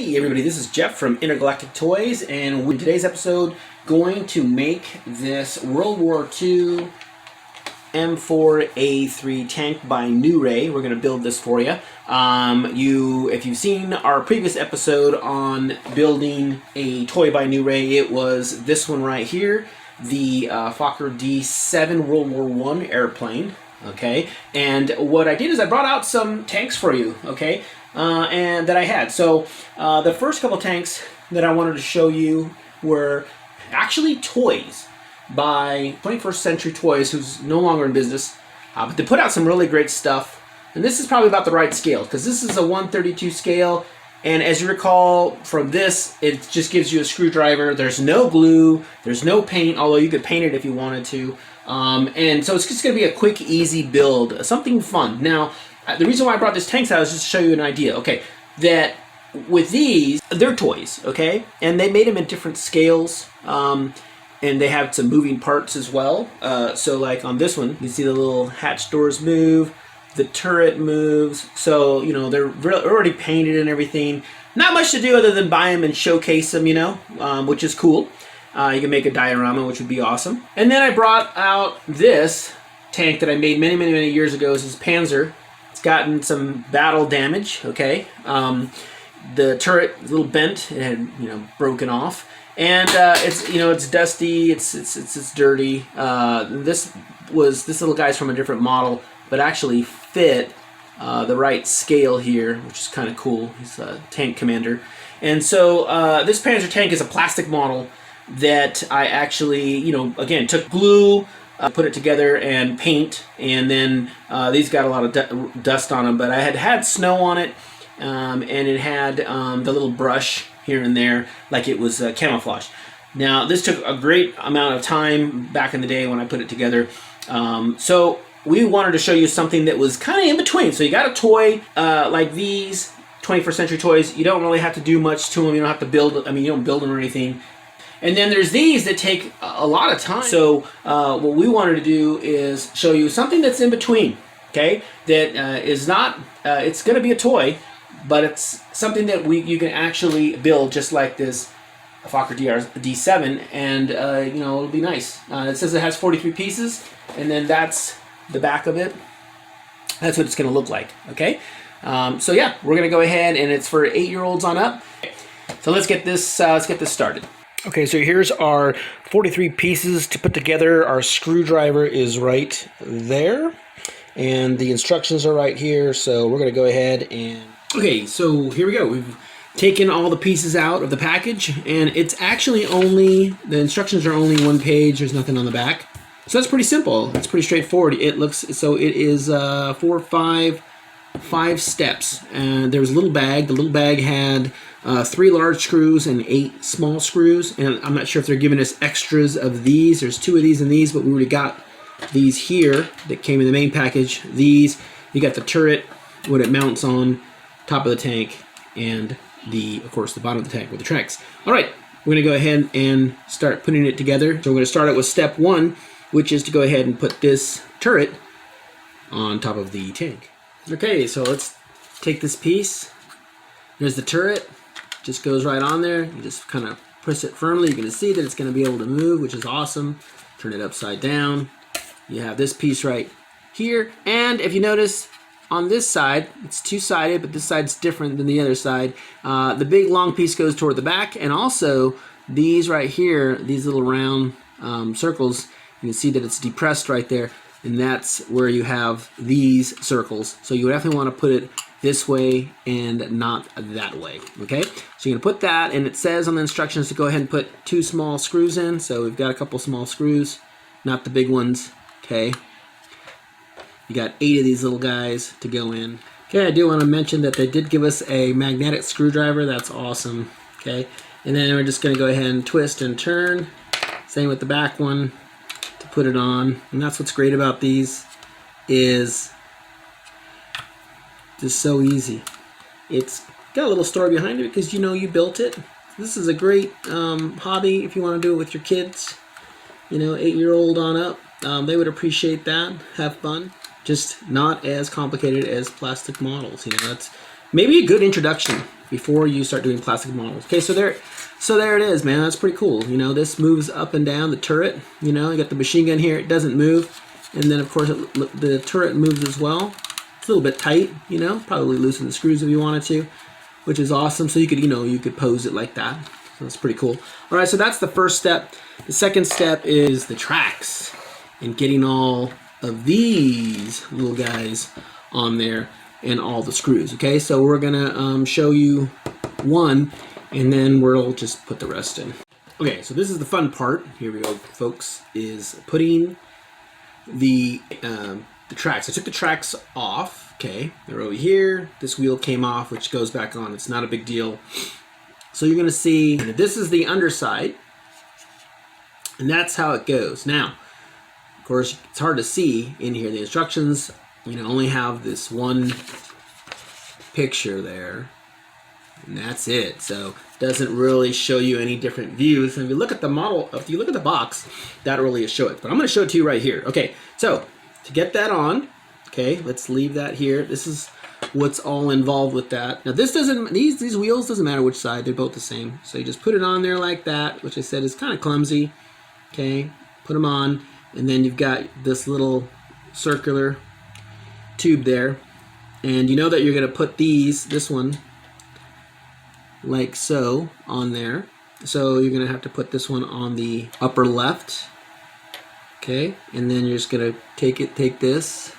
Hey everybody, this is Jeff from Intergalactic Toys, and in today's episode, going to make this World War II M4A3 tank by NewRay. We're going to build this for you. If you've seen our previous episode on building a toy by NewRay, it was this one right here, the Fokker D7 World War I airplane. Okay, and what I did is I brought out some tanks for you. Okay. And that I had. So the first couple tanks that I wanted to show you were actually toys by 21st Century Toys, who's no longer in business, but they put out some really great stuff. And this is probably about the right scale, because this is a 1/32 scale, and as you recall from this, it just gives you a screwdriver. There's no glue, there's no paint, although you could paint it if you wanted to. And so it's just going to be a quick, easy build, something fun. Now, the reason why I brought this tanks out is just to show you an idea, okay, that with these, they're toys, okay, and they made them in different scales, and they have some moving parts as well. So like on this one, you see the little hatch doors move, the turret moves, so, you know, they're already painted and everything. Not much to do other than buy them and showcase them, you know, which is cool. You can make a diorama, which would be awesome. And then I brought out this tank that I made many years ago. This is Panzer. It's gotten some battle damage, okay. The turret is a little bent, it had, you know, broken off, and it's, you know, it's dusty, it's dirty. This little guy's from a different model, but actually fit the right scale here, which is kind of cool. He's a tank commander, and so this Panzer tank is a plastic model that I actually, you know, again, took glue, put it together and paint, and then these got a lot of dust on them, but I had snow on it, and it had the little brush here and there like it was camouflage. Now this took a great amount of time back in the day when I put it together, so we wanted to show you something that was kind of in between. So you got a toy like these 21st Century Toys. You don't really have to do much to them. You don't have to build, I mean, you don't build them or anything. And then there's these that take a lot of time. So what we wanted to do is show you something that's in between, okay? That is not, it's going to be a toy, but it's something that you can actually build just like this Fokker D7, and you know, it'll be nice. It says it has 43 pieces, and then that's the back of it. That's what it's going to look like, okay? So yeah, we're going to go ahead, and it's for 8-year-olds on up. So let's get this started. Okay, so here's our 43 pieces to put together. Our screwdriver is right there, and the instructions are right here, so we're going to go ahead and... Okay, so here we go. We've taken all the pieces out of the package, and it's actually only... The instructions are only one page. There's nothing on the back. So that's pretty simple. It's pretty straightforward. It looks... So it is 5 steps, and there's a little bag. The little bag had 3 large screws and 8 small screws, and I'm not sure if they're giving us extras of these. There's 2 of these and these, but we already got these here that came in the main package. These, you got the turret, what it mounts on top of the tank, and of course the bottom of the tank with the tracks. All right, we're going to go ahead and start putting it together. So we're going to start out with step 1, which is to go ahead and put this turret on top of the tank. Okay, so let's take this piece. There's the turret. Just goes right on there. You just kind of press it firmly. You're going to see that it's going to be able to move, which is awesome. Turn it upside down. You have this piece right here. And if you notice on this side, it's two-sided, but this side's different than the other side. The big long piece goes toward the back, and also these right here, these little round circles, you can see that it's depressed right there. And that's where you have these circles. So you definitely want to put it this way and not that way, okay? So you're going to put that, and it says on the instructions to go ahead and put 2 small screws in. So we've got a couple small screws, not the big ones, okay? You got 8 of these little guys to go in. Okay, I do want to mention that they did give us a magnetic screwdriver. That's awesome, okay? And then we're just going to go ahead and twist and turn. Same with the back one. Put it on, and that's what's great about these, is just so easy. It's got a little story behind it because, you know, you built it. This is a great hobby if you want to do it with your kids, you know, 8-year-old on up. They would appreciate that. Have fun. Just not as complicated as plastic models. You know, that's maybe a good introduction before you start doing plastic models. Okay, so there it is, man. That's pretty cool. You know, this moves up and down the turret. You know, you got the machine gun here. It doesn't move. And then, of course, the turret moves as well. It's a little bit tight, you know. Probably loosen the screws if you wanted to, which is awesome. So you could, you know, you could pose it like that. So that's pretty cool. All right, so that's the first step. The second step is the tracks and getting all of these little guys on there and all the screws. Okay, so we're gonna show you one, and then we'll just put the rest in. Okay, so this is the fun part. Here we go, folks. Is putting the tracks. I took the tracks off. Okay, they're over here. This wheel came off, which goes back on. It's not a big deal. So you're gonna see this is the underside, and that's how it goes. Now, of course, it's hard to see in here. The instructions, you know, only have this one picture there, and that's it. So it doesn't really show you any different views. And if you look at the model, if you look at the box, that really show it. But I'm going to show it to you right here. Okay, so to get that on, okay, let's leave that here. This is what's all involved with that. Now this doesn't, these wheels doesn't matter which side, they're both the same. So you just put it on there like that, which I said is kind of clumsy. Okay, put them on, and then you've got this little circular tube there, and you know that you're going to put this one like so on there. So you're going to have to put this one on the upper left. Okay, and then you're just going to take this,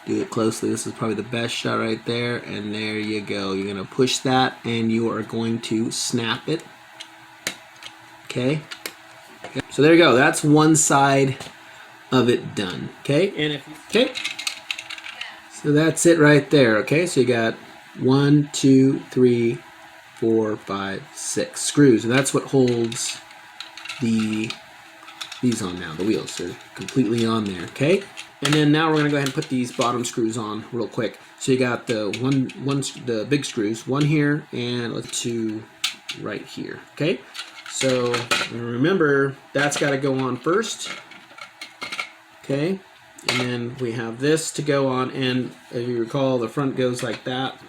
do it closely. This is probably the best shot right there, and there you go. You're going to push that, and you are going to snap it. Okay, so there you go. That's one side of it done. Okay, and okay, so that's it right there. Okay, so you got 1, 2, 3, 4, 5, 6 screws, and that's what holds these on now. The wheels are completely on there. Okay, and then now we're gonna go ahead and put these bottom screws on real quick. So you got the the big screws, one here and two right here. Okay, so remember that's got to go on first. Okay, and then we have this to go on, and if you recall, the front goes like that,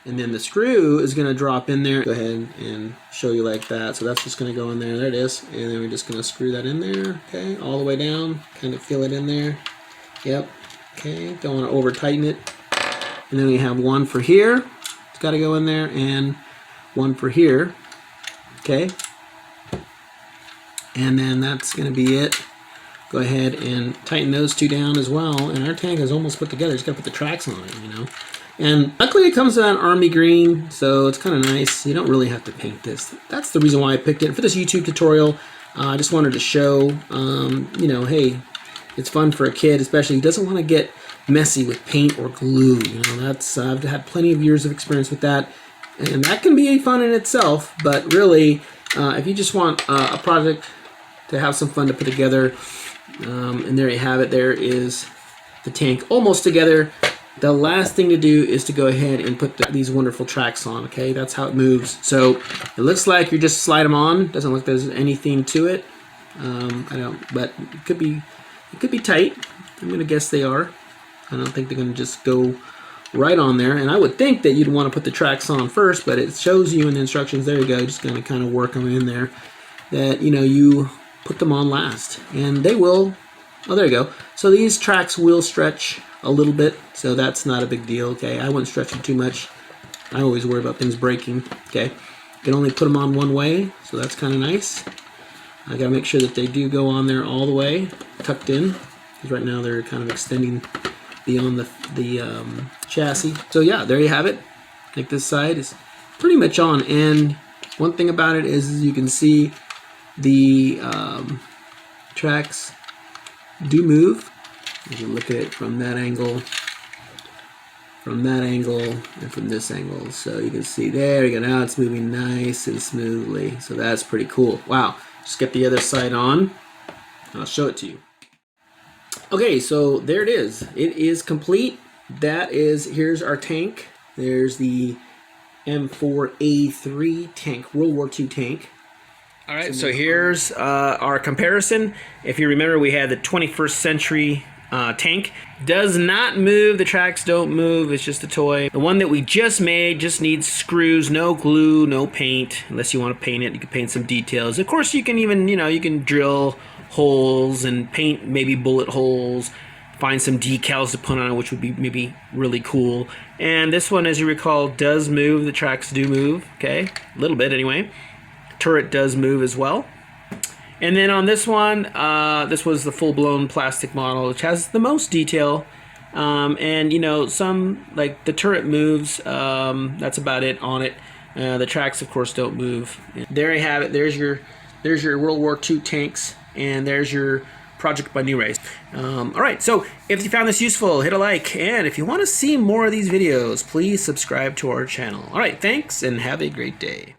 and then the screw is going to drop in there. Go ahead and show you like that. So that's just going to go in there. There it is, and then we're just going to screw that in there. Okay, all the way down, kind of feel it in there. Yep. Okay, don't want to over tighten it. And then we have one for here. It's got to go in there, and one for here. Okay, and then that's going to be it. Go ahead and tighten those two down as well, and our tank is almost put together. Just got to put the tracks on it, you know. And luckily it comes in an army green, so it's kind of nice. You don't really have to paint this. That's the reason why I picked it for this YouTube tutorial. I just wanted to show, you know, hey, it's fun for a kid, especially. He doesn't want to get messy with paint or glue. You know, that's I've had plenty of years of experience with that, and that can be fun in itself. But really, if you just want a project to have some fun to put together, and there you have it. There is the tank almost together. The last thing to do is to go ahead and put these wonderful tracks on. Okay, that's how it moves. So it looks like you just slide them on. Doesn't look like there's anything to it. I don't, but it could be tight. I'm gonna guess they are. I don't think they're gonna just go right on there. And I would think that you'd want to put the tracks on first, but it shows you in the instructions. There you go. Just gonna kind of work them in there. That you put them on last, and they will. Oh, there you go. So these tracks will stretch a little bit, so that's not a big deal. Okay, I wouldn't stretch them too much. I always worry about things breaking. Okay, you can only put them on one way, so that's kind of nice. I gotta make sure that they do go on there all the way, tucked in, because right now they're kind of extending beyond the chassis. So yeah, there you have it. Like this side is pretty much on, and one thing about it is you can see the tracks do move. You can look at it from that angle, and from this angle. So you can see there you go. Now it's moving nice and smoothly. So that's pretty cool. Wow. Just get the other side on. I'll show it to you. Okay, so there it is. It is complete. Here's our tank. There's the M4A3 tank, World War II tank. All right, so here's our comparison. If you remember, we had the 21st century tank. Does not move, the tracks don't move, it's just a toy. The one that we just made just needs screws, no glue, no paint. Unless you want to paint it, you can paint some details. Of course, you can even, you can drill holes and paint maybe bullet holes, find some decals to put on it, which would be maybe really cool. And this one, as you recall, does move, the tracks do move, okay? A little bit anyway. Turret does move as well. And then on this one, this was the full-blown plastic model, which has the most detail. And some, like the turret moves, that's about it on it. The tracks, of course, don't move. There you have it. There's your World War II tanks, and there's your project by NewRay. All right, so if you found this useful, hit a like, and if you want to see more of these videos, please subscribe to our channel. All right, thanks, and have a great day.